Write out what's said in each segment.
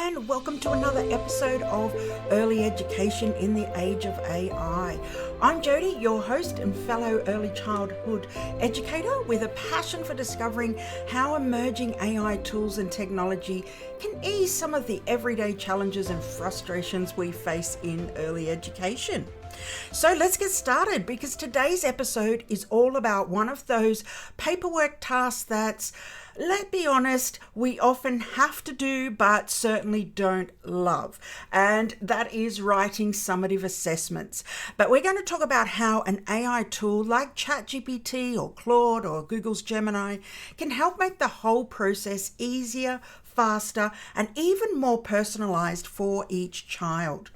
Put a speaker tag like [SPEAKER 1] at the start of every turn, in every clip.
[SPEAKER 1] and welcome to another episode of Early Education in the Age of AI. I'm Jody, your host and fellow early childhood educator with a passion for discovering how emerging AI tools and technology can ease some of the everyday challenges and frustrations we face in early education. So let's get started, because today's episode is all about one of those paperwork tasks that's, let's be honest, we often have to do but certainly don't love, and that is writing summative assessments. But we're going to talk about how an AI tool like ChatGPT or Claude or Google's Gemini can help make the whole process easier, faster, and even more personalized for each child.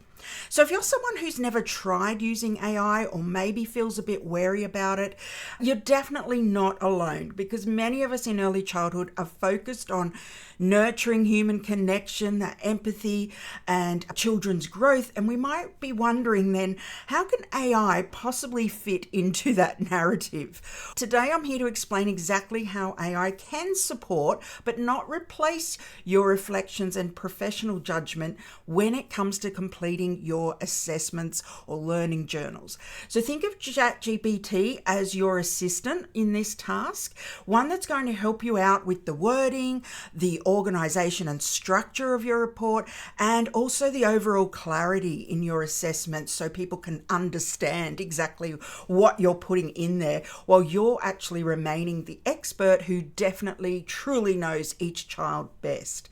[SPEAKER 1] So if you're someone who's never tried using AI or maybe feels a bit wary about it, you're definitely not alone, because many of us in early childhood are focused on nurturing human connection, that empathy, and children's growth. And we might be wondering then, how can AI possibly fit into that narrative? Today, I'm here to explain exactly how AI can support, but not replace, your reflections and professional judgment when it comes to completing your assessments or learning journals. So think of ChatGPT as your assistant in this task, one that's going to help you out with the wording, the organisation and structure of your report, and also the overall clarity in your assessment so people can understand exactly what you're putting in there, while you're actually remaining the expert who definitely truly knows each child best.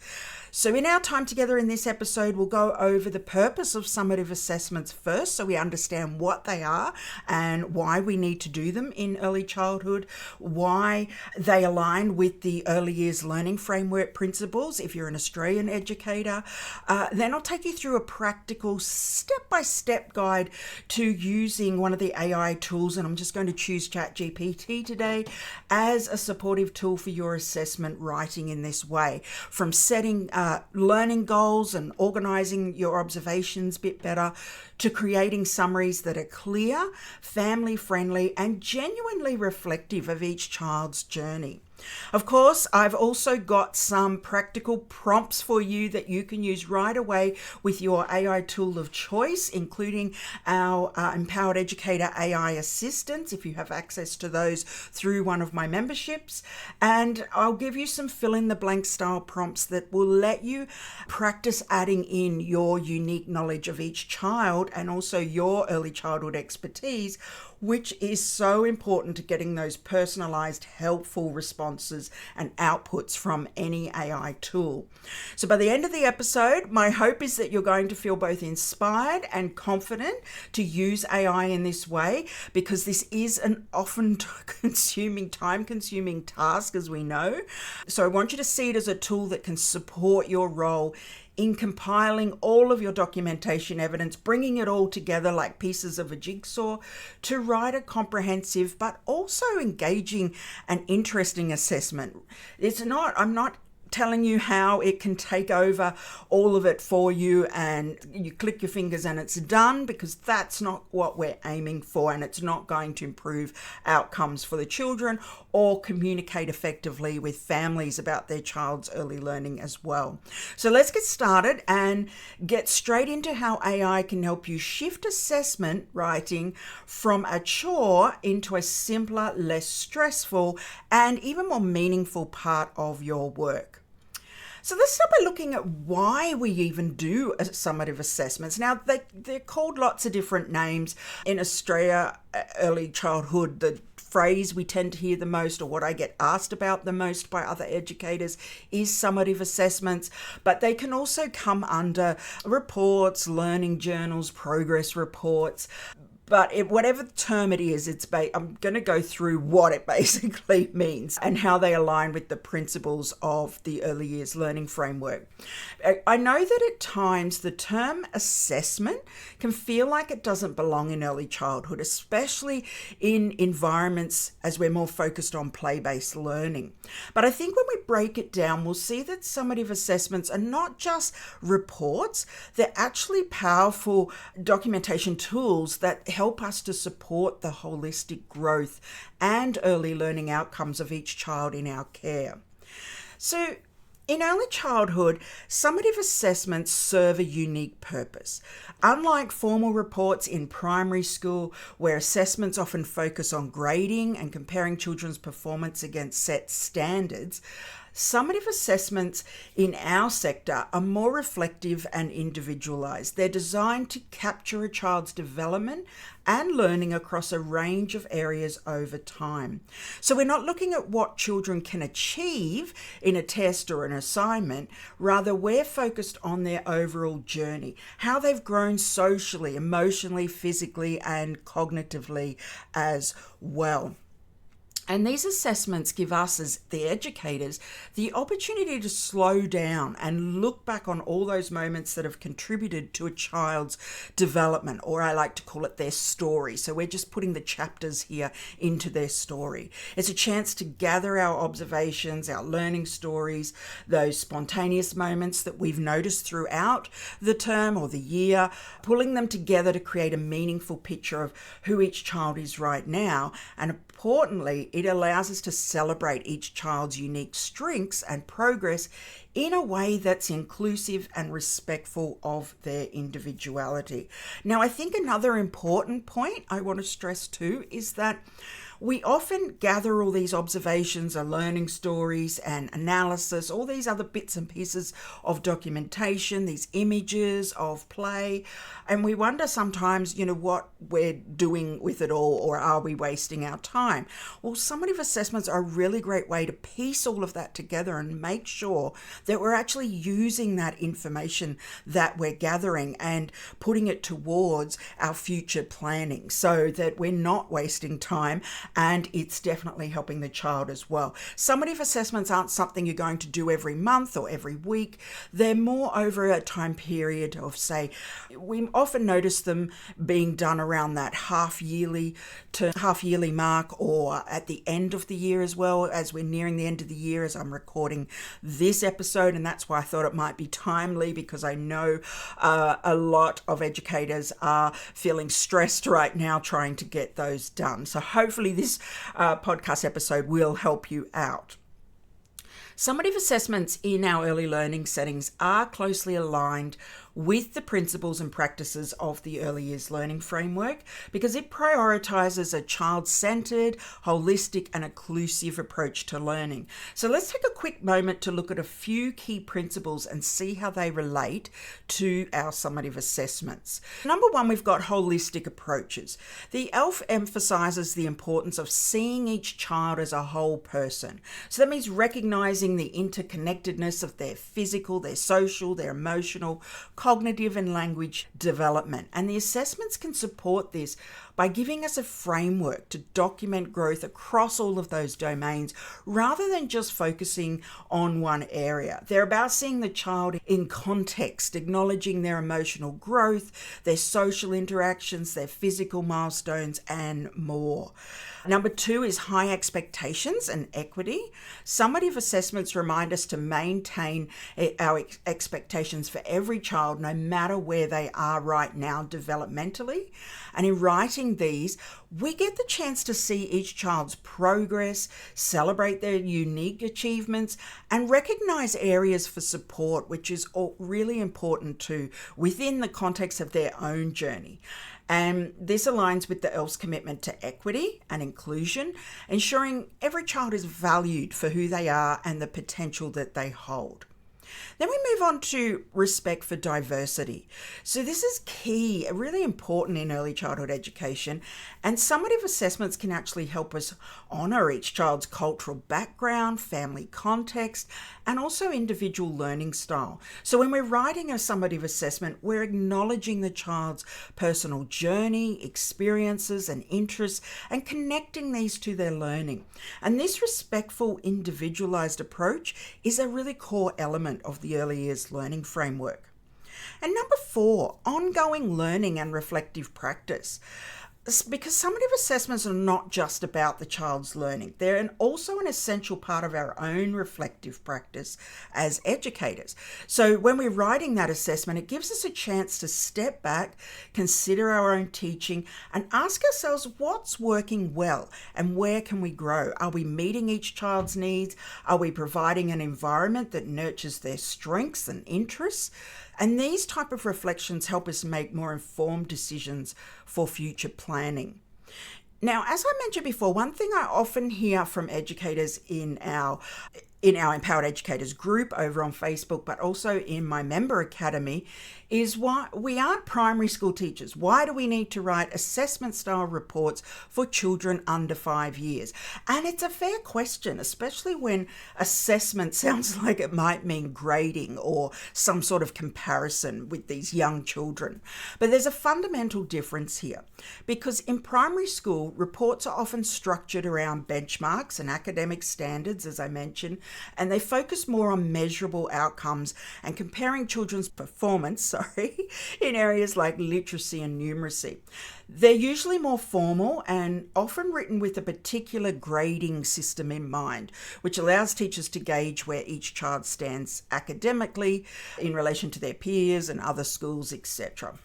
[SPEAKER 1] So in our time together in this episode, we'll go over the purpose of summative assessments first, so we understand what they are and why we need to do them in early childhood, why they align with the early years learning framework principles if you're an Australian educator. Then I'll take you through a practical step-by-step guide to using one of the AI tools, and I'm just going to choose ChatGPT today as a supportive tool for your assessment writing in this way, from setting learning goals and organising your observations a bit better, to creating summaries that are clear, family-friendly, and genuinely reflective of each child's journey. Of course, I've also got some practical prompts for you that you can use right away with your AI tool of choice, including our Empowered Educator AI assistants, if you have access to those through one of my memberships. And I'll give you some fill-in-the-blank style prompts that will let you practice adding in your unique knowledge of each child and also your early childhood expertise, which is so important to getting those personalized, helpful responses and outputs from any AI tool. So by the end of the episode, my hope is that you're going to feel both inspired and confident to use AI in this way, because this is an often time-consuming task, as we know. So I want you to see it as a tool that can support your role in compiling all of your documentation evidence, bringing it all together like pieces of a jigsaw to write a comprehensive but also engaging and interesting assessment. I'm not telling you how it can take over all of it for you and you click your fingers and it's done, because that's not what we're aiming for, and it's not going to improve outcomes for the children or communicate effectively with families about their child's early learning as well. So let's get started and get straight into how AI can help you shift assessment writing from a chore into a simpler, less stressful, and even more meaningful part of your work. So let's start by looking at why we even do summative assessments. Now, they're called lots of different names. In Australia, early childhood, the phrase we tend to hear the most, or what I get asked about the most by other educators, is summative assessments, but they can also come under reports, learning journals, progress reports. But whatever term it is, I'm going to go through what it basically means and how they align with the principles of the early years learning framework. I know that at times the term assessment can feel like it doesn't belong in early childhood, especially in environments as we're more focused on play-based learning. But I think when we break it down, we'll see that summative assessments are not just reports, they're actually powerful documentation tools that help us to support the holistic growth and early learning outcomes of each child in our care. So In early childhood, summative assessments serve a unique purpose. Unlike formal reports in primary school, where assessments often focus on grading and comparing children's performance against set standards, summative assessments in our sector are more reflective and individualised. They're designed to capture a child's development and learning across a range of areas over time. So we're not looking at what children can achieve in a test or an assignment, rather we're focused on their overall journey, how they've grown socially, emotionally, physically, and cognitively as well. And these assessments give us, as the educators, the opportunity to slow down and look back on all those moments that have contributed to a child's development, or I like to call it their story. So we're just putting the chapters here into their story. It's a chance to gather our observations, our learning stories, those spontaneous moments that we've noticed throughout the term or the year, pulling them together to create a meaningful picture of who each child is right now. And importantly, it allows us to celebrate each child's unique strengths and progress in a way that's inclusive and respectful of their individuality. Now, I think another important point I want to stress too is that we often gather all these observations and learning stories and analysis, all these other bits and pieces of documentation, these images of play, and we wonder sometimes, what we're doing with it all, or are we wasting our time? Well, summative assessments are a really great way to piece all of that together and make sure that we're actually using that information that we're gathering and putting it towards our future planning so that we're not wasting time, and it's definitely helping the child as well. Summative assessments aren't something you're going to do every month or every week. They're more over a time period of, say, we often notice them being done around that half yearly mark, or at the end of the year as well, as we're nearing the end of the year as I'm recording this episode. And that's why I thought it might be timely, because I know a lot of educators are feeling stressed right now trying to get those done. So hopefully this podcast episode will help you out. Summative assessments in our early learning settings are closely aligned with the principles and practices of the Early Years Learning Framework, because it prioritises a child-centred, holistic and inclusive approach to learning. So let's take a quick moment to look at a few key principles and see how they relate to our summative assessments. Number one, we've got holistic approaches. The ELF emphasises the importance of seeing each child as a whole person. So that means recognising the interconnectedness of their physical, their social, their emotional, cognitive and language development. And the assessments can support this by giving us a framework to document growth across all of those domains, rather than just focusing on one area. They're about seeing the child in context, acknowledging their emotional growth, their social interactions, their physical milestones, and more. Number two is high expectations and equity. Summative assessments remind us to maintain our expectations for every child, no matter where they are right now developmentally. And in writing these, we get the chance to see each child's progress, celebrate their unique achievements, and recognize areas for support, which is really important too, within the context of their own journey. And this aligns with the ELF's commitment to equity and inclusion, ensuring every child is valued for who they are and the potential that they hold. Then we move on to respect for diversity. So this is key, really important in early childhood education, and summative assessments can actually help us honour each child's cultural background, family context, and also individual learning style. So when we're writing a summative assessment, we're acknowledging the child's personal journey, experiences and interests, and connecting these to their learning. And this respectful, individualised approach is a really core element of the Early Years Learning Framework. And number 4, ongoing learning and reflective practice. Because summative assessments are not just about the child's learning. They're also an essential part of our own reflective practice as educators. So when we're writing that assessment, it gives us a chance to step back, consider our own teaching, and ask ourselves what's working well and where can we grow? Are we meeting each child's needs? Are we providing an environment that nurtures their strengths and interests? And these type of reflections help us make more informed decisions for future planning. Now, as I mentioned before, one thing I often hear from educators in our Empowered Educators group over on Facebook, but also in my member academy, is why we aren't primary school teachers. Why do we need to write assessment style reports for children under 5 years? And it's a fair question, especially when assessment sounds like it might mean grading or some sort of comparison with these young children. But there's a fundamental difference here, because in primary school, reports are often structured around benchmarks and academic standards, as I mentioned, and they focus more on measurable outcomes and comparing children's performance, in areas like literacy and numeracy. They're usually more formal and often written with a particular grading system in mind, which allows teachers to gauge where each child stands academically in relation to their peers and other schools, etc.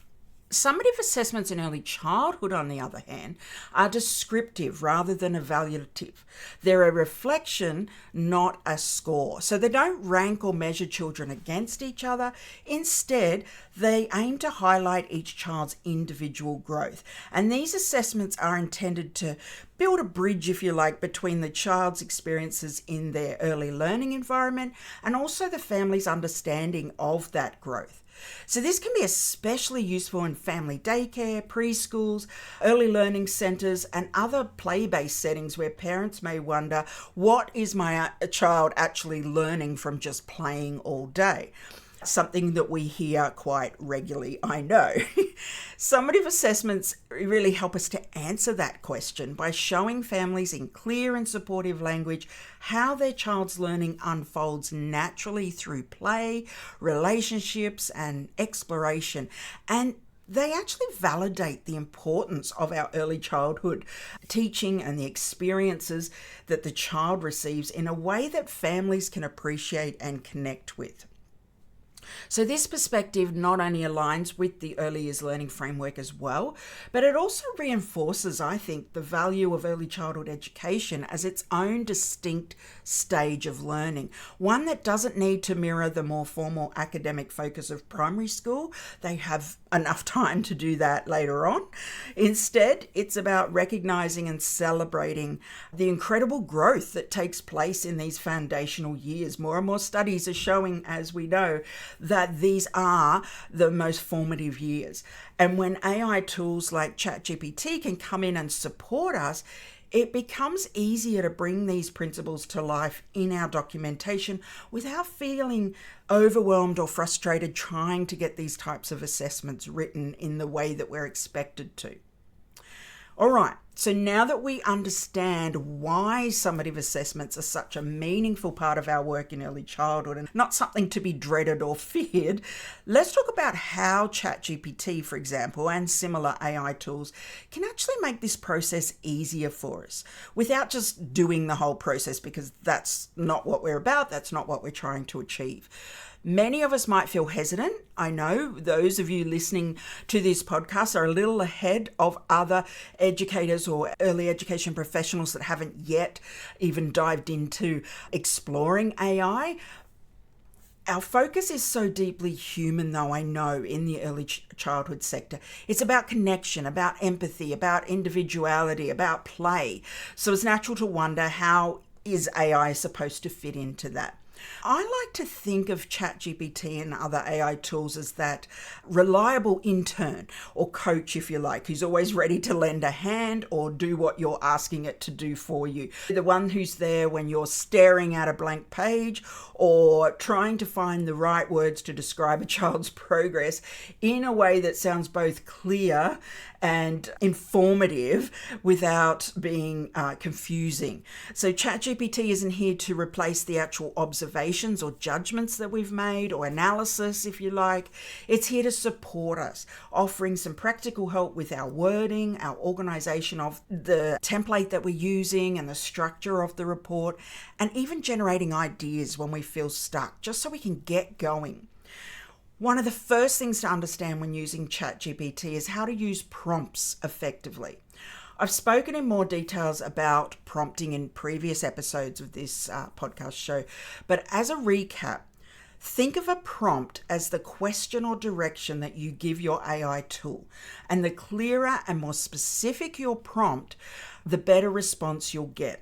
[SPEAKER 1] Summative assessments in early childhood, on the other hand, are descriptive rather than evaluative. They're a reflection, not a score. So they don't rank or measure children against each other. Instead, they aim to highlight each child's individual growth. And these assessments are intended to build a bridge, if you like, between the child's experiences in their early learning environment and also the family's understanding of that growth. So this can be especially useful in family daycare, preschools, early learning centres, and other play-based settings where parents may wonder, what is my child actually learning from just playing all day? Something that we hear quite regularly, I know. Summative assessments really help us to answer that question by showing families in clear and supportive language how their child's learning unfolds naturally through play, relationships, and exploration. And they actually validate the importance of our early childhood teaching and the experiences that the child receives in a way that families can appreciate and connect with. So this perspective not only aligns with the early years learning framework as well, but it also reinforces, I think, the value of early childhood education as its own distinct stage of learning, one that doesn't need to mirror the more formal academic focus of primary school. They have enough time to do that later on. Instead, it's about recognizing and celebrating the incredible growth that takes place in these foundational years. More and more studies are showing, as we know, that these are the most formative years. And when AI tools like ChatGPT can come in and support us, it becomes easier to bring these principles to life in our documentation without feeling overwhelmed or frustrated trying to get these types of assessments written in the way that we're expected to. All right, so now that we understand why summative assessments are such a meaningful part of our work in early childhood and not something to be dreaded or feared, let's talk about how ChatGPT, for example, and similar AI tools can actually make this process easier for us without just doing the whole process, because that's not what we're about, that's not what we're trying to achieve. Many of us might feel hesitant. I know those of you listening to this podcast are a little ahead of other educators or early education professionals that haven't yet even dived into exploring AI. Our focus is so deeply human, though, I know, in the early childhood sector. It's about connection, about empathy, about individuality, about play. So it's natural to wonder, how is AI supposed to fit into that? I like to think of ChatGPT and other AI tools as that reliable intern or coach, if you like, who's always ready to lend a hand or do what you're asking it to do for you. The one who's there when you're staring at a blank page or trying to find the right words to describe a child's progress in a way that sounds both clear and informative without being confusing. So ChatGPT isn't here to replace the actual observation observations or judgments that we've made, or analysis, if you like. It's here to support us, offering some practical help with our wording, our organization of the template that we're using and the structure of the report, and even generating ideas when we feel stuck, just so we can get going. One of the first things to understand when using ChatGPT is how to use prompts effectively. I've spoken in more details about prompting in previous episodes of this podcast show, but as a recap, think of a prompt as the question or direction that you give your AI tool. And the clearer and more specific your prompt, the better response you'll get.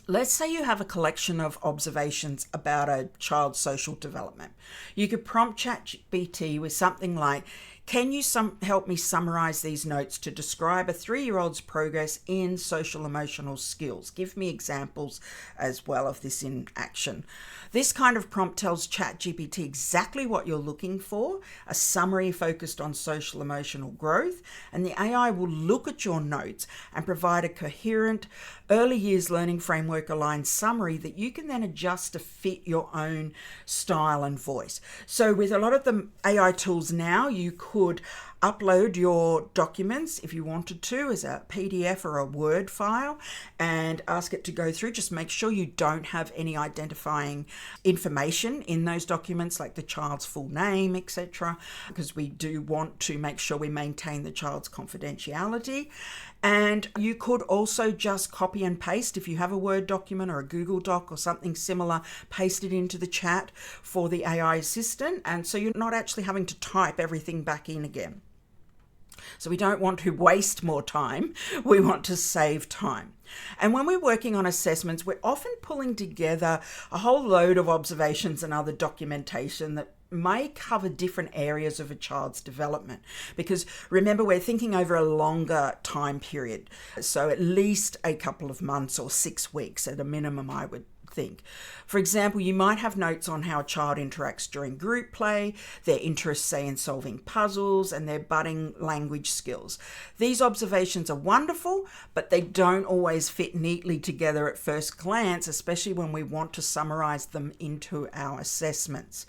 [SPEAKER 1] Let's say you have a collection of observations about a child's social development. You could prompt ChatGPT with something like, can you help me summarize these notes to describe a 3-year-old's progress in social emotional skills? Give me examples as well of this in action. This kind of prompt tells ChatGPT exactly what you're looking for, a summary focused on social emotional growth, and the AI will look at your notes and provide a coherent, early years learning framework aligned summary that you can then adjust to fit your own style and voice. So with a lot of the AI tools now, you could upload your documents if you wanted to as a PDF or a Word file and ask it to go through. Just make sure you don't have any identifying information in those documents, like the child's full name, etc., because we do want to make sure we maintain the child's confidentiality. And you could also just copy and paste, if you have a Word document or a Google Doc or something similar, paste it into the chat for the AI assistant. And so you're not actually having to type everything back in again. So we don't want to waste more time. We want to save time. And when we're working on assessments, we're often pulling together a whole load of observations and other documentation that may cover different areas of a child's development. Because remember, we're thinking over a longer time period. So at least a couple of months or 6 weeks at a minimum, I would think. For example, you might have notes on how a child interacts during group play, their interests, say, in solving puzzles, and their budding language skills. These observations are wonderful, but they don't always fit neatly together at first glance, especially when we want to summarize them into our assessments.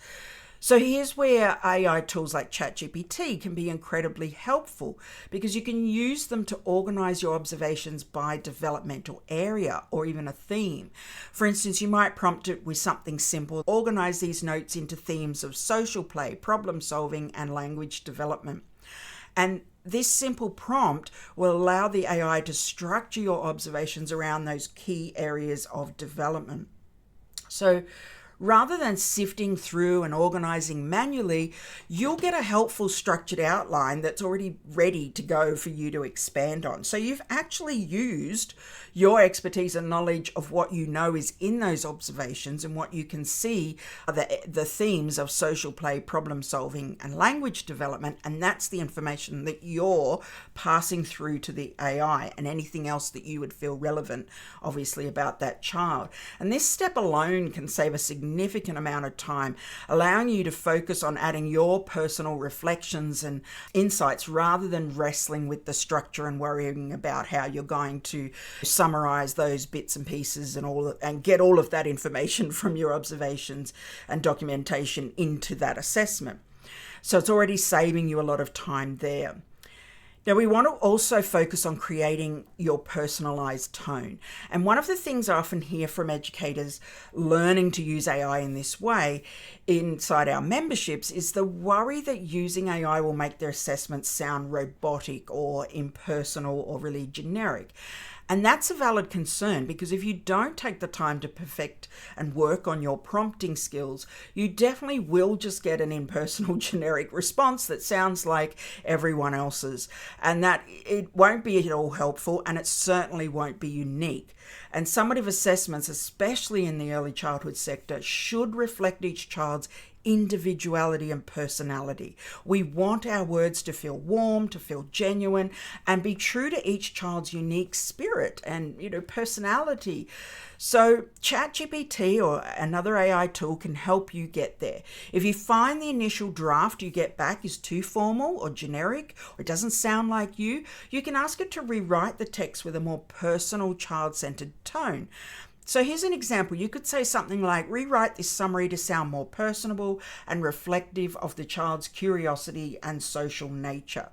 [SPEAKER 1] So here's where AI tools like ChatGPT can be incredibly helpful, because you can use them to organize your observations by developmental area or even a theme. For instance, you might prompt it with something simple: organize these notes into themes of social play, problem solving, and language development. And this simple prompt will allow the AI to structure your observations around those key areas of development. So rather than sifting through and organizing manually, you'll get a helpful structured outline that's already ready to go for you to expand on. So you've actually used your expertise and knowledge of what you know is in those observations and what you can see are the themes of social play, problem solving, and language development. And that's the information that you're passing through to the AI and anything else that you would feel relevant, obviously, about that child. And this step alone can save a significant amount of time, allowing you to focus on adding your personal reflections and insights rather than wrestling with the structure and worrying about how you're going to summarize those bits and pieces and get all of that information from your observations and documentation into that assessment. So it's already saving you a lot of time there. Now, we want to also focus on creating your personalized tone. And one of the things I often hear from educators learning to use AI in this way inside our memberships is the worry that using AI will make their assessments sound robotic or impersonal or really generic. And that's a valid concern, because if you don't take the time to perfect and work on your prompting skills, you definitely will just get an impersonal, generic response that sounds like everyone else's. And that it won't be at all helpful, and it certainly won't be unique. And summative assessments, especially in the early childhood sector, should reflect each child's individuality and personality. We want our words to feel warm, to feel genuine, and be true to each child's unique spirit and, personality. So ChatGPT or another AI tool can help you get there. If you find the initial draft you get back is too formal or generic, or it doesn't sound like you can ask it to rewrite the text with a more personal, child-centered tone. So here's an example. You could say something like, rewrite this summary to sound more personable and reflective of the child's curiosity and social nature.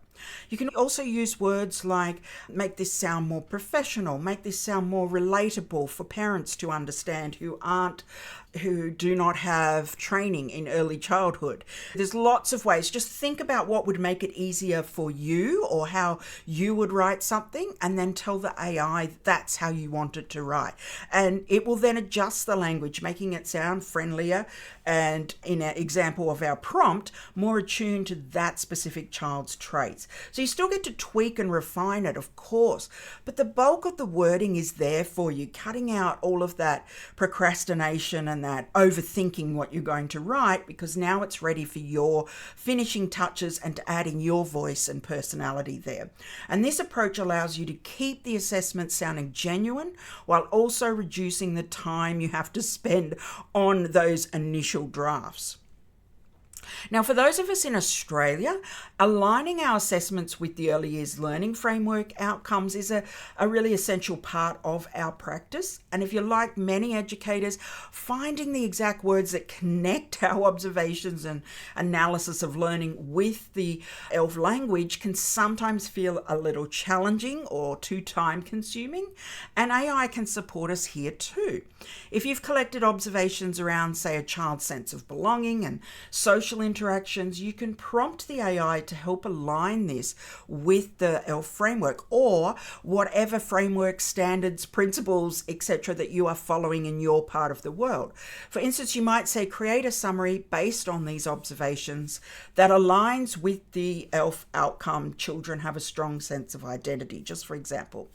[SPEAKER 1] You can also use words like, make this sound more professional, make this sound more relatable for parents to understand who do not have training in early childhood. There's lots of ways. Just think about what would make it easier for you or how you would write something, and then tell the AI that's how you want it to write. And it will then adjust the language, making it sound friendlier and, in an example of our prompt, more attuned to that specific child's traits. So you still get to tweak and refine it, of course, but the bulk of the wording is there for you, cutting out all of that procrastination and that overthinking what you're going to write, because now it's ready for your finishing touches and adding your voice and personality there. And this approach allows you to keep the assessment sounding genuine while also reducing the time you have to spend on those initial drafts. Now, for those of us in Australia, aligning our assessments with the early years learning framework outcomes is a really essential part of our practice. And if you're like many educators, finding the exact words that connect our observations and analysis of learning with the ELF language can sometimes feel a little challenging or too time consuming. And AI can support us here too. If you've collected observations around, say, a child's sense of belonging and social interactions, you can prompt the AI to help align this with the ELF framework or whatever framework, standards, principles, etc. that you are following in your part of the world. For instance, you might say, create a summary based on these observations that aligns with the ELF outcome. Children have a strong sense of identity, just for example.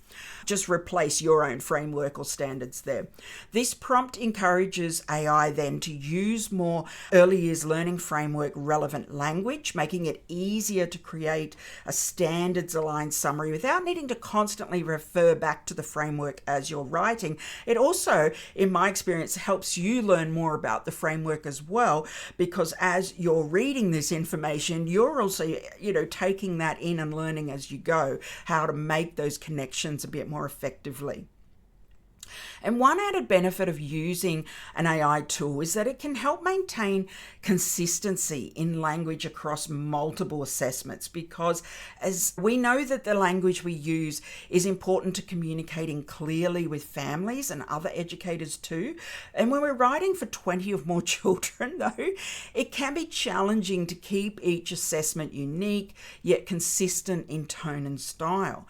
[SPEAKER 1] Just replace your own framework or standards there. This prompt encourages AI then to use more early years learning framework relevant language, making it easier to create a standards aligned summary without needing to constantly refer back to the framework as you're writing. It also, in my experience, helps you learn more about the framework as well, because as you're reading this information, you're also, taking that in and learning as you go how to make those connections a bit more effectively. And one added benefit of using an AI tool is that it can help maintain consistency in language across multiple assessments, because as we know that the language we use is important to communicating clearly with families and other educators too. And when we're writing for 20 or more children, though, it can be challenging to keep each assessment unique yet consistent in tone and style.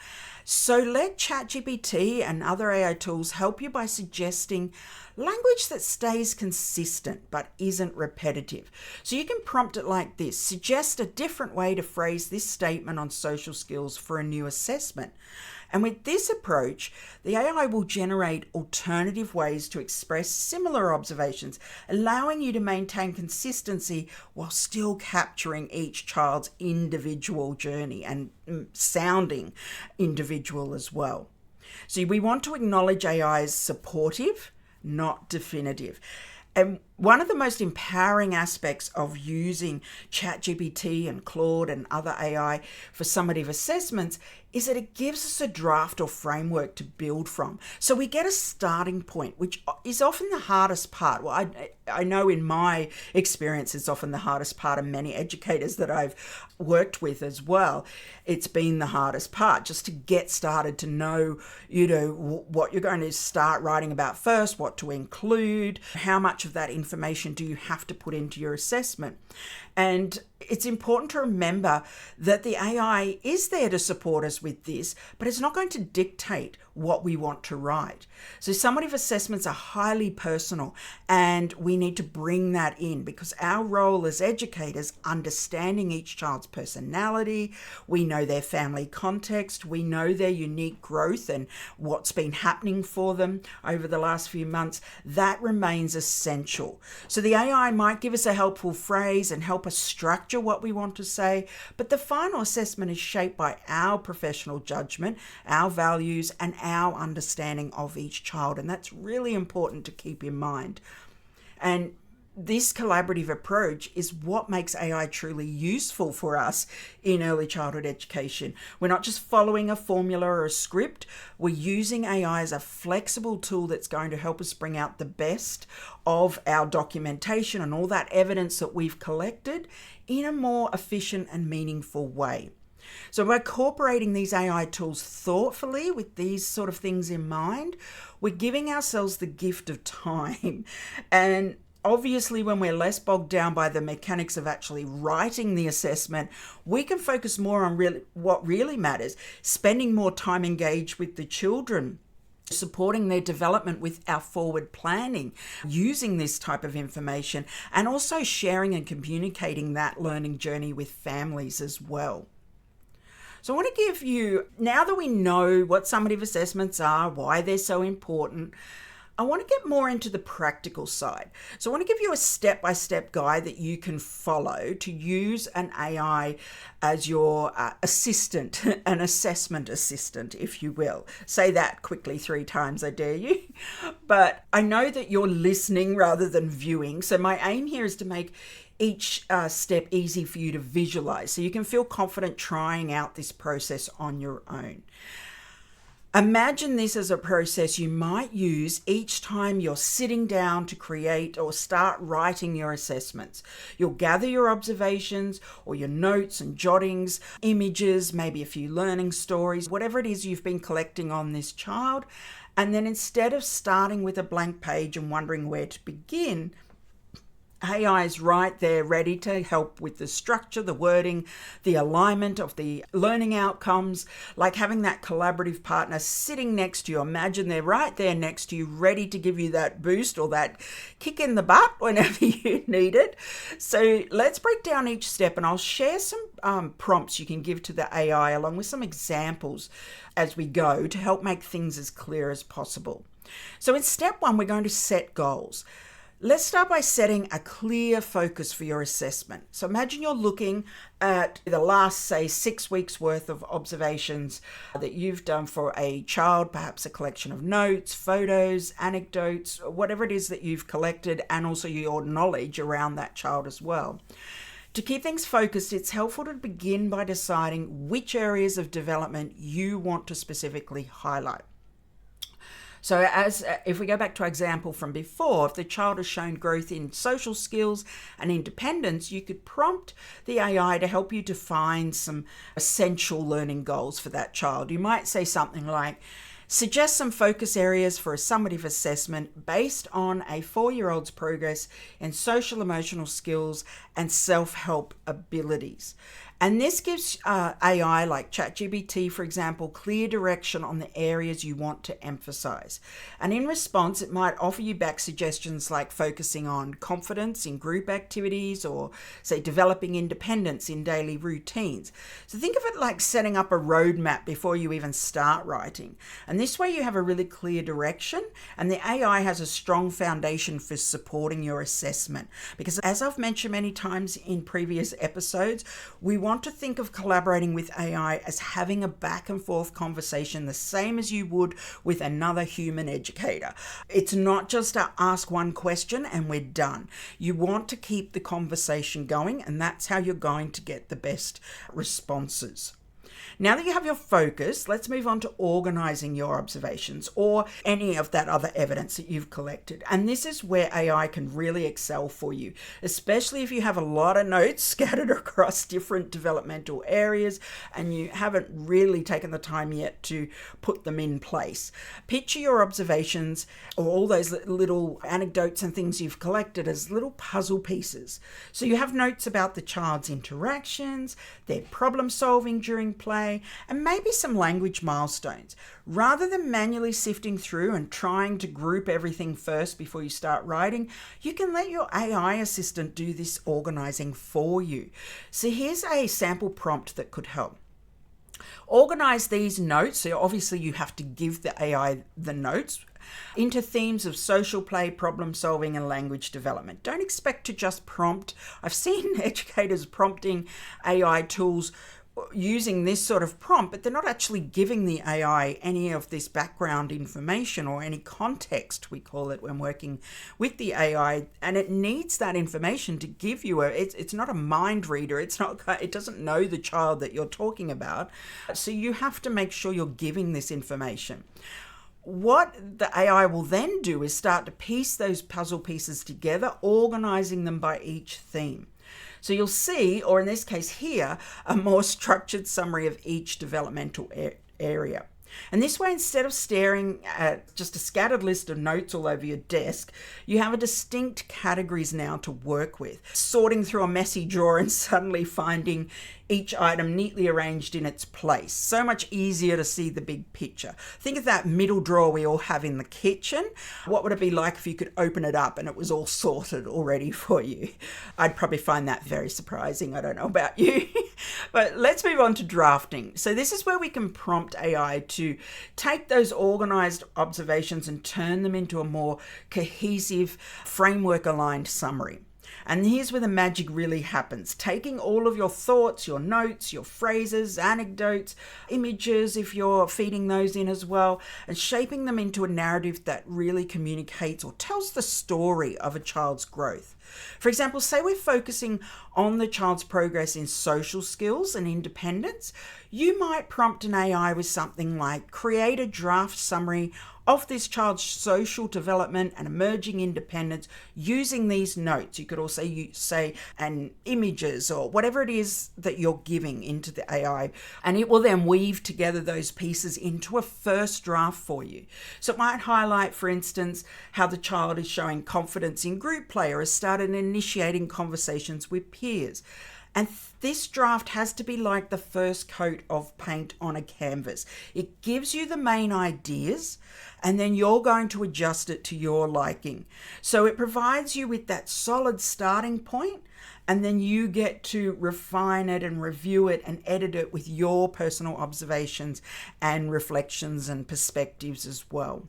[SPEAKER 1] So let ChatGPT and other AI tools help you by suggesting language that stays consistent but isn't repetitive. So you can prompt it like this: suggest a different way to phrase this statement on social skills for a new assessment. And with this approach, the AI will generate alternative ways to express similar observations, allowing you to maintain consistency while still capturing each child's individual journey and sounding individual as well. So we want to acknowledge AI as supportive, not definitive. And one of the most empowering aspects of using ChatGPT and Claude and other AI for summative assessments is that it gives us a draft or framework to build from. So we get a starting point, which is often the hardest part. Well, I know in my experience, it's often the hardest part of many educators that I've worked with as well. It's been the hardest part, just to get started, to know, what you're going to start writing about first, what to include, how much of that information do you have to put into your assessment. And it's important to remember that the AI is there to support us with this, but it's not going to dictate what we want to write. So summative assessments are highly personal, and we need to bring that in, because our role as educators, understanding each child's personality, we know their family context, we know their unique growth and what's been happening for them over the last few months, that remains essential. So the AI might give us a helpful phrase and help us structure what we want to say, but the final assessment is shaped by our professional judgment, our values, and our understanding of each child. And that's really important to keep in mind. And this collaborative approach is what makes AI truly useful for us in early childhood education. We're not just following a formula or a script. We're using AI as a flexible tool that's going to help us bring out the best of our documentation and all that evidence that we've collected in a more efficient and meaningful way. So by incorporating these AI tools thoughtfully with these sort of things in mind, we're giving ourselves the gift of time. And obviously, when we're less bogged down by the mechanics of actually writing the assessment, we can focus more on what really matters, spending more time engaged with the children, supporting their development with our forward planning, using this type of information, and also sharing and communicating that learning journey with families as well. So I want to give you, now that we know what summative assessments are, why they're so important, I want to get more into the practical side. So I want to give you a step-by-step guide that you can follow to use an AI as your assistant, an assessment assistant, if you will. Say that quickly 3 times, I dare you. But I know that you're listening rather than viewing. So my aim here is to make each step easy for you to visualize so you can feel confident trying out this process on your own. Imagine this as a process you might use each time you're sitting down to create or start writing your assessments. You'll gather your observations or your notes and jottings, images, maybe a few learning stories, whatever it is you've been collecting on this child. And then instead of starting with a blank page and wondering where to begin, AI is right there ready to help with the structure, the wording, the alignment of the learning outcomes, like having that collaborative partner sitting next to you. Imagine they're right there next to you, ready to give you that boost or that kick in the butt whenever you need it. So let's break down each step, and I'll share some prompts you can give to the AI along with some examples as we go to help make things as clear as possible. So in step 1, we're going to set goals. Let's start by setting a clear focus for your assessment. So imagine you're looking at the last, say, 6 weeks worth of observations that you've done for a child, perhaps a collection of notes, photos, anecdotes, whatever it is that you've collected, and also your knowledge around that child as well. To keep things focused, it's helpful to begin by deciding which areas of development you want to specifically highlight. So if we go back to our example from before, if the child has shown growth in social skills and independence, you could prompt the AI to help you define some essential learning goals for that child. You might say something like, suggest some focus areas for a summative assessment based on a 4-year-old's progress in social emotional skills and self-help abilities. And this gives AI like ChatGPT, for example, clear direction on the areas you want to emphasize. And in response, it might offer you back suggestions like focusing on confidence in group activities or, say, developing independence in daily routines. So think of it like setting up a roadmap before you even start writing. And this way you have a really clear direction, and the AI has a strong foundation for supporting your assessment. Because as I've mentioned many times in previous episodes, we want to think of collaborating with AI as having a back and forth conversation the same as you would with another human educator. It's not just to ask one question and we're done. You want to keep the conversation going, and that's how you're going to get the best responses. Now that you have your focus, let's move on to organizing your observations or any of that other evidence that you've collected. And this is where AI can really excel for you, especially if you have a lot of notes scattered across different developmental areas and you haven't really taken the time yet to put them in place. Picture your observations or all those little anecdotes and things you've collected as little puzzle pieces. So you have notes about the child's interactions, their problem solving during play, and maybe some language milestones. Rather than manually sifting through and trying to group everything first before you start writing, you can let your AI assistant do this organizing for you. So here's a sample prompt that could help. Organize these notes, so obviously you have to give the AI the notes, into themes of social play, problem solving, and language development. Don't expect to just prompt. I've seen educators prompting AI tools using this sort of prompt, but they're not actually giving the AI any of this background information or any context, we call it, when working with the AI. And it needs that information to give you it's not a mind reader. It doesn't know the child that you're talking about. So you have to make sure you're giving this information. What the AI will then do is start to piece those puzzle pieces together, organizing them by each theme. So you'll see, or in this case here, a more structured summary of each developmental area. And this way, instead of staring at just a scattered list of notes all over your desk, you have a distinct categories now to work with. Sorting through a messy drawer and suddenly finding each item neatly arranged in its place. So much easier to see the big picture. Think of that middle drawer we all have in the kitchen. What would it be like if you could open it up and it was all sorted already for you? I'd probably find that very surprising. I don't know about you. But let's move on to drafting. So this is where we can prompt AI to take those organized observations and turn them into a more cohesive, framework-aligned summary. And here's where the magic really happens. Taking all of your thoughts, your notes, your phrases, anecdotes, images, if you're feeding those in as well, and shaping them into a narrative that really communicates or tells the story of a child's growth. For example, say we're focusing on the child's progress in social skills and independence. You might prompt an AI with something like, create a draft summary of this child's social development and emerging independence using these notes. You could also say and images or whatever it is that you're giving into the AI, and it will then weave together those pieces into a first draft for you. So it might highlight, for instance, how the child is showing confidence in group play or has started initiating conversations with peers. And this draft has to be like the first coat of paint on a canvas. It gives you the main ideas, and then you're going to adjust it to your liking. So it provides you with that solid starting point, and then you get to refine it and review it and edit it with your personal observations and reflections and perspectives as well.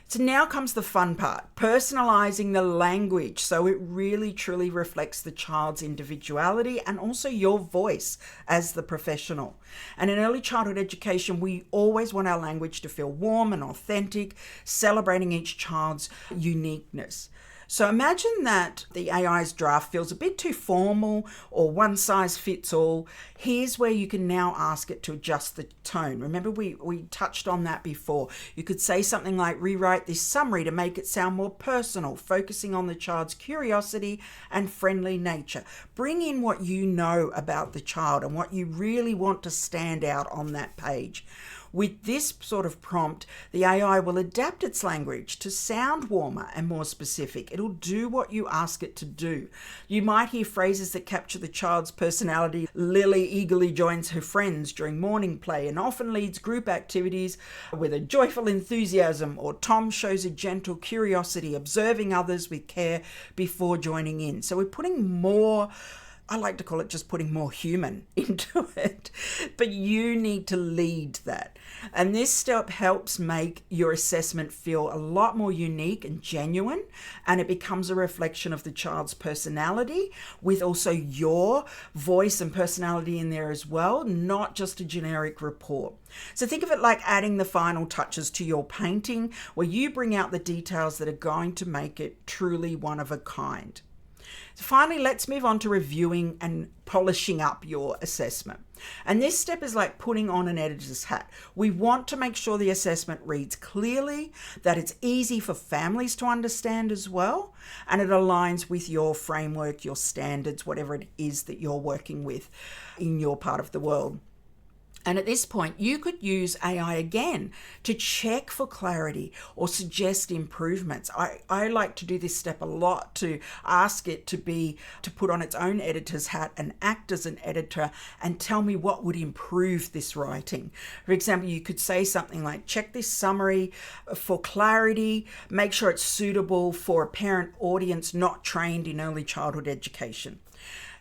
[SPEAKER 1] So now comes the fun part, personalizing the language so it really truly reflects the child's individuality and also your voice as the professional. And in early childhood education, we always want our language to feel warm and authentic, celebrating each child's uniqueness. So imagine that the AI's draft feels a bit too formal or one size fits all. Here's where you can now ask it to adjust the tone. Remember, we touched on that before. You could say something like, rewrite this summary to make it sound more personal, focusing on the child's curiosity and friendly nature. Bring in what you know about the child and what you really want to stand out on that page. With this sort of prompt, the AI will adapt its language to sound warmer and more specific. It'll do what you ask it to do. You might hear phrases that capture the child's personality. Lily eagerly joins her friends during morning play and often leads group activities with a joyful enthusiasm, or Tom shows a gentle curiosity, observing others with care before joining in. So we're putting more, I like to call it just putting more human into it, but you need to lead that. And this step helps make your assessment feel a lot more unique and genuine, and it becomes a reflection of the child's personality with also your voice and personality in there as well, not just a generic report. So think of it like adding the final touches to your painting, where you bring out the details that are going to make it truly one of a kind. So finally, let's move on to reviewing and polishing up your assessment. And this step is like putting on an editor's hat. We want to make sure the assessment reads clearly, that it's easy for families to understand as well, and it aligns with your framework, your standards, whatever it is that you're working with in your part of the world. And at this point, you could use AI again to check for clarity or suggest improvements. I like to do this step a lot, to ask it to put on its own editor's hat and act as an editor and tell me what would improve this writing. For example, you could say something like, check this summary for clarity, make sure it's suitable for a parent audience not trained in early childhood education.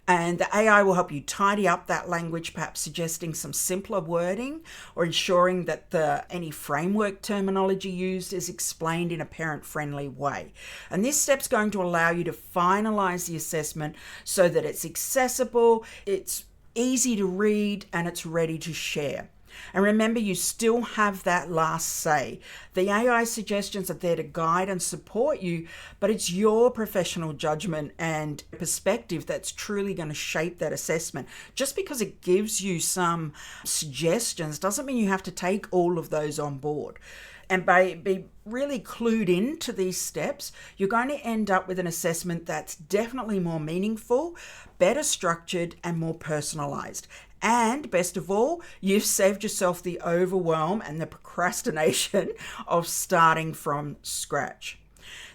[SPEAKER 1] And the AI will help you tidy up that language, perhaps suggesting some simpler wording or ensuring that any framework terminology used is explained in a parent-friendly way. And this step's going to allow you to finalize the assessment so that it's accessible, it's easy to read, and it's ready to share. And remember, you still have that last say. The AI suggestions are there to guide and support you, but it's your professional judgment and perspective that's truly going to shape that assessment. Just because it gives you some suggestions doesn't mean you have to take all of those on board. And by being really clued into these steps, you're going to end up with an assessment that's definitely more meaningful, better structured, and more personalized. And best of all, you've saved yourself the overwhelm and the procrastination of starting from scratch.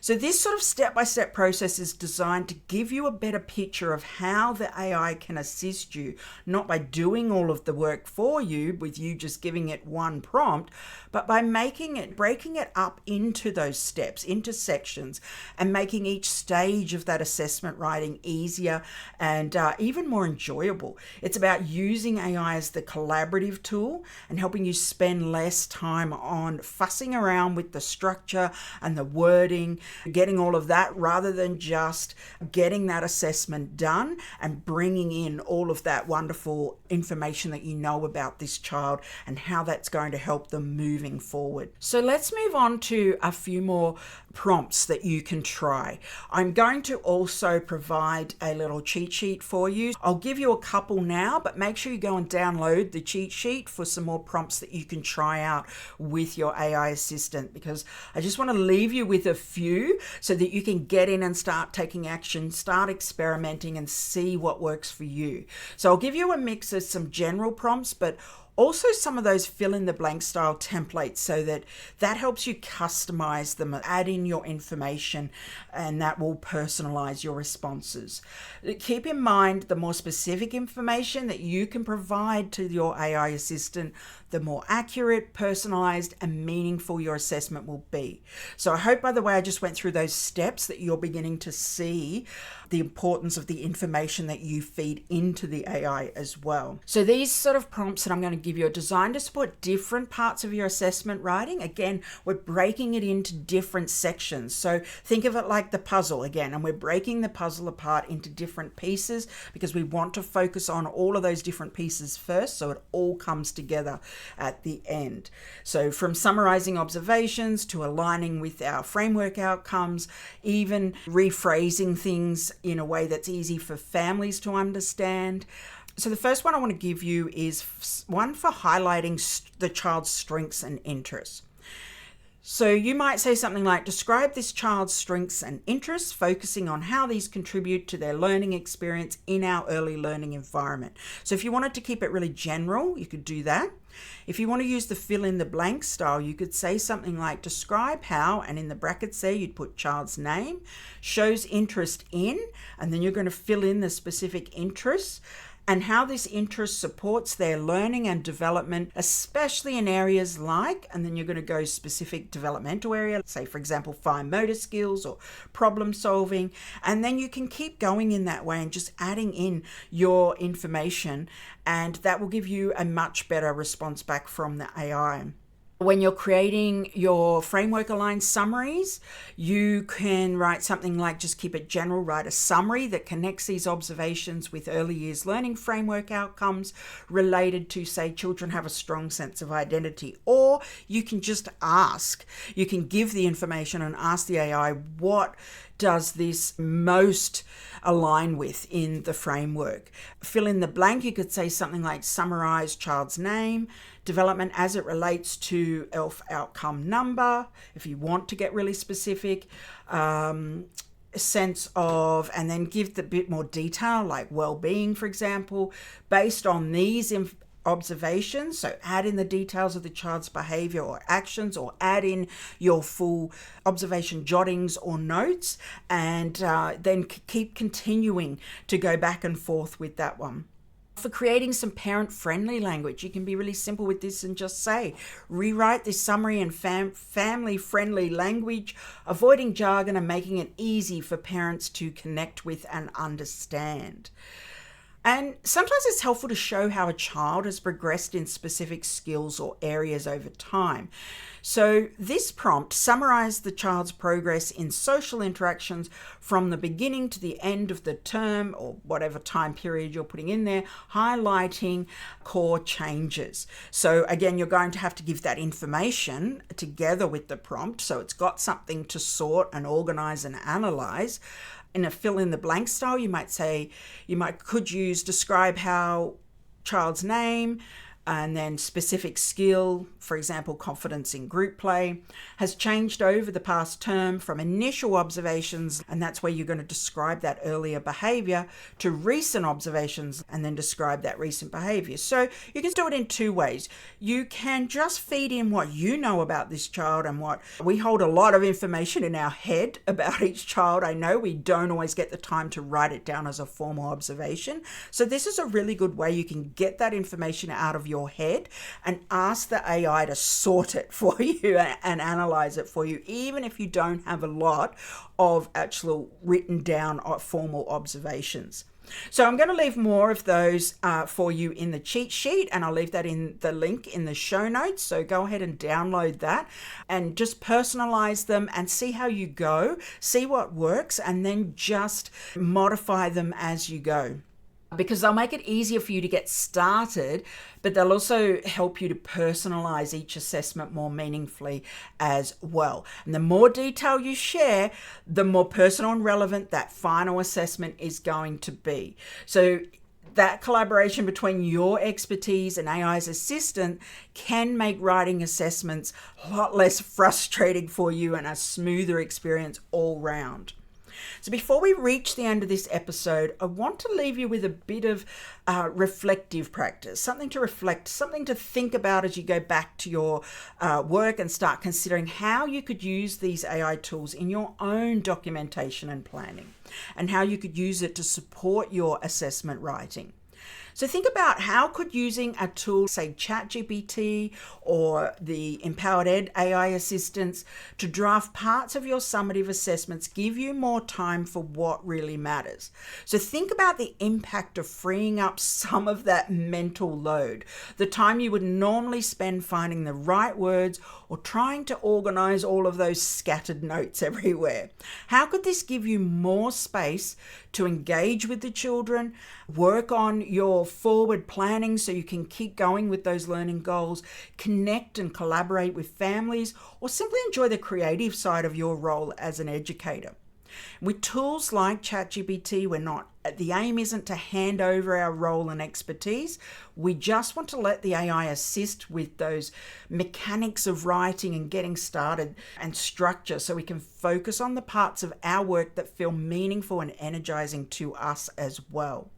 [SPEAKER 1] So this sort of step-by-step process is designed to give you a better picture of how the AI can assist you, not by doing all of the work for you, with you just giving it one prompt, but by breaking it up into those steps, into sections, and making each stage of that assessment writing easier and even more enjoyable. It's about using AI as the collaborative tool and helping you spend less time on fussing around with the structure and the wording, getting all of that, rather than just getting that assessment done and bringing in all of that wonderful information that you know about this child and how that's going to help them moving forward. So let's move on to a few more prompts that you can try. I'm going to also provide a little cheat sheet for you. I'll give you a couple now, but make sure you go and download the cheat sheet for some more prompts that you can try out with your AI assistant, because I just want to leave you with a few so that you can get in and start taking action, start experimenting, and see what works for you. So I'll give you a mix of some general prompts, but also some of those fill in the blank style templates, so that helps you customize them, add in your information, and that will personalize your responses. Keep in mind, the more specific information that you can provide to your AI assistant, the more accurate, personalized, and meaningful your assessment will be. So I hope, by the way, I just went through those steps that you're beginning to see the importance of the information that you feed into the AI as well. So these sort of prompts that I'm going to give you are designed to support different parts of your assessment writing. Again, we're breaking it into different sections. So think of it like the puzzle again, and we're breaking the puzzle apart into different pieces because we want to focus on all of those different pieces first, so it all comes together at the end. So from summarizing observations to aligning with our framework outcomes, even rephrasing things in a way that's easy for families to understand. So the first one I want to give you is one for highlighting the child's strengths and interests. So you might say something like, describe this child's strengths and interests, focusing on how these contribute to their learning experience in our early learning environment. So if you wanted to keep it really general, you could do that. If you want to use the fill in the blank style, you could say something like, describe how, and in the brackets there you'd put child's name, shows interest in, and then you're going to fill in the specific interests, and how this interest supports their learning and development, especially in areas like, and then you're going to go specific developmental area, say for example fine motor skills or problem solving, and then you can keep going in that way and just adding in your information, and that will give you a much better response back from the AI. When you're creating your framework aligned summaries, you can write something like, just keep it general, write a summary that connects these observations with early years learning framework outcomes related to, say, children have a strong sense of identity. Or you can just ask, you can give the information and ask the AI, what does this most align with in the framework? Fill in the blank. You could say something like, summarize child's name, development as it relates to ELF outcome number, if you want to get really specific, sense of, and then give the bit more detail like well-being, for example, based on these observations. So add in the details of the child's behavior or actions, or add in your full observation jottings or notes, and then keep continuing to go back and forth with that one. For creating some parent-friendly language, you can be really simple with this and just say, rewrite this summary in family-friendly language, avoiding jargon and making it easy for parents to connect with and understand. And sometimes it's helpful to show how a child has progressed in specific skills or areas over time. So this prompt summarized the child's progress in social interactions from the beginning to the end of the term or whatever time period you're putting in there, highlighting core changes. So again, you're going to have to give that information together with the prompt, so it's got something to sort and organize and analyze. In a fill in the blank style, you could use describe how child's name and then specific skill, for example, confidence in group play, has changed over the past term from initial observations, and that's where you're going to describe that earlier behavior, to recent observations and then describe that recent behavior. So you can do it in two ways. You can just feed in what you know about this child and what we hold a lot of information in our head about each child. I know we don't always get the time to write it down as a formal observation. So this is a really good way you can get that information out of your head and ask the AI to sort it for you and analyze it for you, even if you don't have a lot of actual written down or formal observations. So I'm going to leave more of those for you in the cheat sheet, and I'll leave that in the link in the show notes. So go ahead and download that and just personalize them and see how you go, see what works, and then just modify them as you go, because they'll make it easier for you to get started, but they'll also help you to personalize each assessment more meaningfully as well. And the more detail you share, the more personal and relevant that final assessment is going to be. So that collaboration between your expertise and AI's assistant can make writing assessments a lot less frustrating for you and a smoother experience all round. So before we reach the end of this episode, I want to leave you with a bit of reflective practice, something to reflect, something to think about as you go back to your work and start considering how you could use these AI tools in your own documentation and planning, and how you could use it to support your assessment writing. So think about how could using a tool, say ChatGPT or the Empowered Ed AI assistants, to draft parts of your summative assessments give you more time for what really matters. So think about the impact of freeing up some of that mental load, the time you would normally spend finding the right words or trying to organize all of those scattered notes everywhere. How could this give you more space to engage with the children, work on your forward planning so you can keep going with those learning goals, connect and collaborate with families, or simply enjoy the creative side of your role as an educator? With tools like ChatGPT, the aim isn't to hand over our role and expertise. We just want to let the AI assist with those mechanics of writing and getting started and structure, so we can focus on the parts of our work that feel meaningful and energizing to us as well.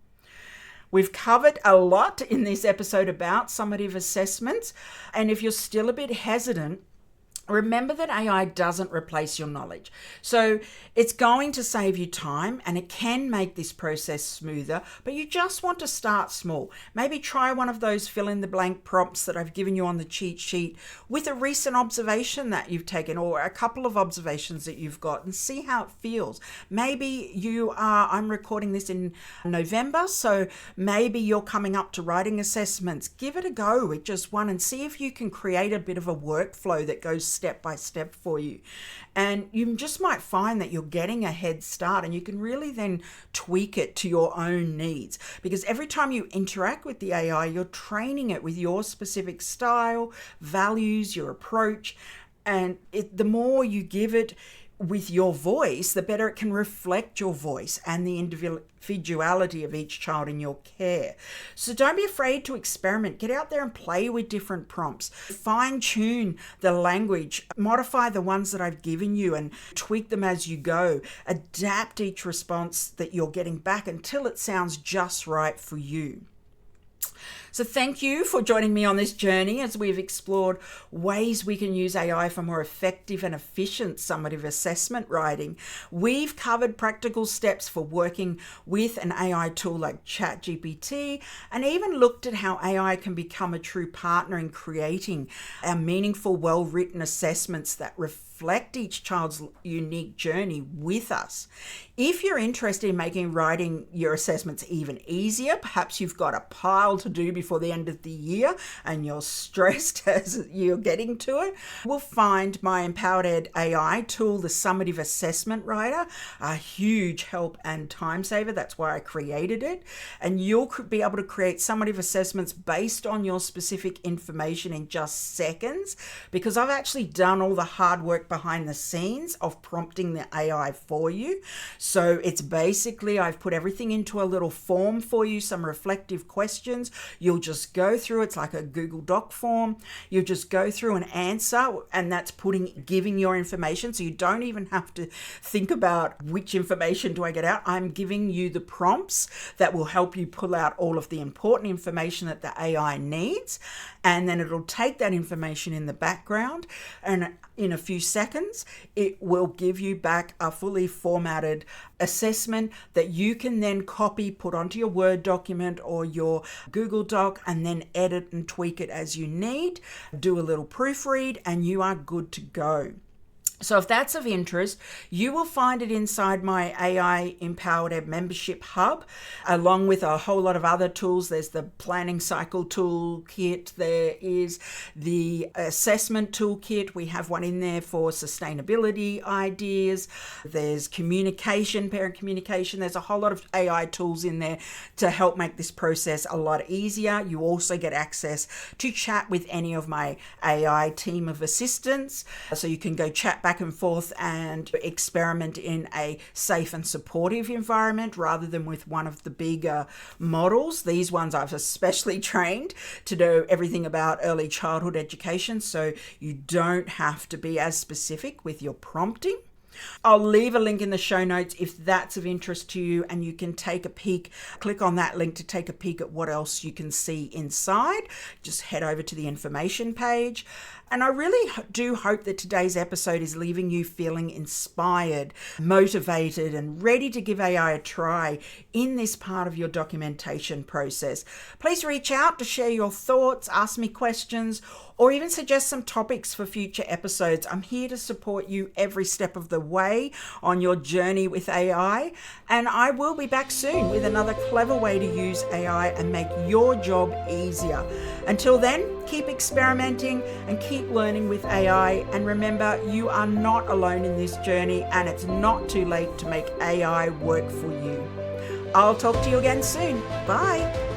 [SPEAKER 1] We've covered a lot in this episode about summative assessments, and if you're still a bit hesitant, remember that AI doesn't replace your knowledge. So it's going to save you time and it can make this process smoother, but you just want to start small. Maybe try one of those fill in the blank prompts that I've given you on the cheat sheet with a recent observation that you've taken or a couple of observations that you've got, and see how it feels. Maybe I'm recording this in November, so maybe you're coming up to writing assessments. Give it a go with just one and see if you can create a bit of a workflow that goes step by step for you. And you just might find that you're getting a head start, and you can really then tweak it to your own needs, because every time you interact with the AI, you're training it with your specific style, values, your approach, and the more you give it with your voice, the better it can reflect your voice and the individuality of each child in your care. So don't be afraid to experiment. Get out there and play with different prompts. Fine-tune the language. Modify the ones that I've given you and tweak them as you go. Adapt each response that you're getting back until it sounds just right for you. So thank you for joining me on this journey as we've explored ways we can use AI for more effective and efficient summative assessment writing. We've covered practical steps for working with an AI tool like ChatGPT, and even looked at how AI can become a true partner in creating our meaningful, well-written assessments that reflect each child's unique journey with us. If you're interested in making writing your assessments even easier, perhaps you've got a pile to do before the end of the year and you're stressed as you're getting to it, we'll find my Empowered Ed AI tool, the Summative Assessment Writer, a huge help and time saver. That's why I created it. And you'll be able to create summative assessments based on your specific information in just seconds, because I've actually done all the hard work behind the scenes of prompting the AI for you. So it's basically, I've put everything into a little form for you, some reflective questions. You'll just go through, it's like a Google Doc form. You'll just go through and answer, and that's giving your information. So you don't even have to think about which information do I get out. I'm giving you the prompts that will help you pull out all of the important information that the AI needs. And then it'll take that information in the background, and in a few seconds, it will give you back a fully formatted assessment that you can then copy, put onto your Word document or your Google Doc, and then edit and tweak it as you need. Do a little proofread, and you are good to go. So if that's of interest, you will find it inside my AI Empowered Ed membership hub, along with a whole lot of other tools. There's the planning cycle toolkit. There is the assessment toolkit. We have one in there for sustainability ideas. There's communication, parent communication. There's a whole lot of AI tools in there to help make this process a lot easier. You also get access to chat with any of my AI team of assistants. So you can go chat back and forth and experiment in a safe and supportive environment rather than with one of the bigger models. These ones I've especially trained to do everything about early childhood education, so you don't have to be as specific with your prompting. I'll leave a link in the show notes if that's of interest to you, and you can take a peek. Click on that link to take a peek at what else you can see inside. Just head over to the information page. And I really do hope that today's episode is leaving you feeling inspired, motivated, and ready to give AI a try in this part of your documentation process. Please reach out to share your thoughts, ask me questions, or even suggest some topics for future episodes. I'm here to support you every step of the way on your journey with AI, and I will be back soon with another clever way to use AI and make your job easier. Until then, keep experimenting and keep learning with AI, and remember, you are not alone in this journey, and it's not too late to make AI work for you. I'll talk to you again soon. Bye.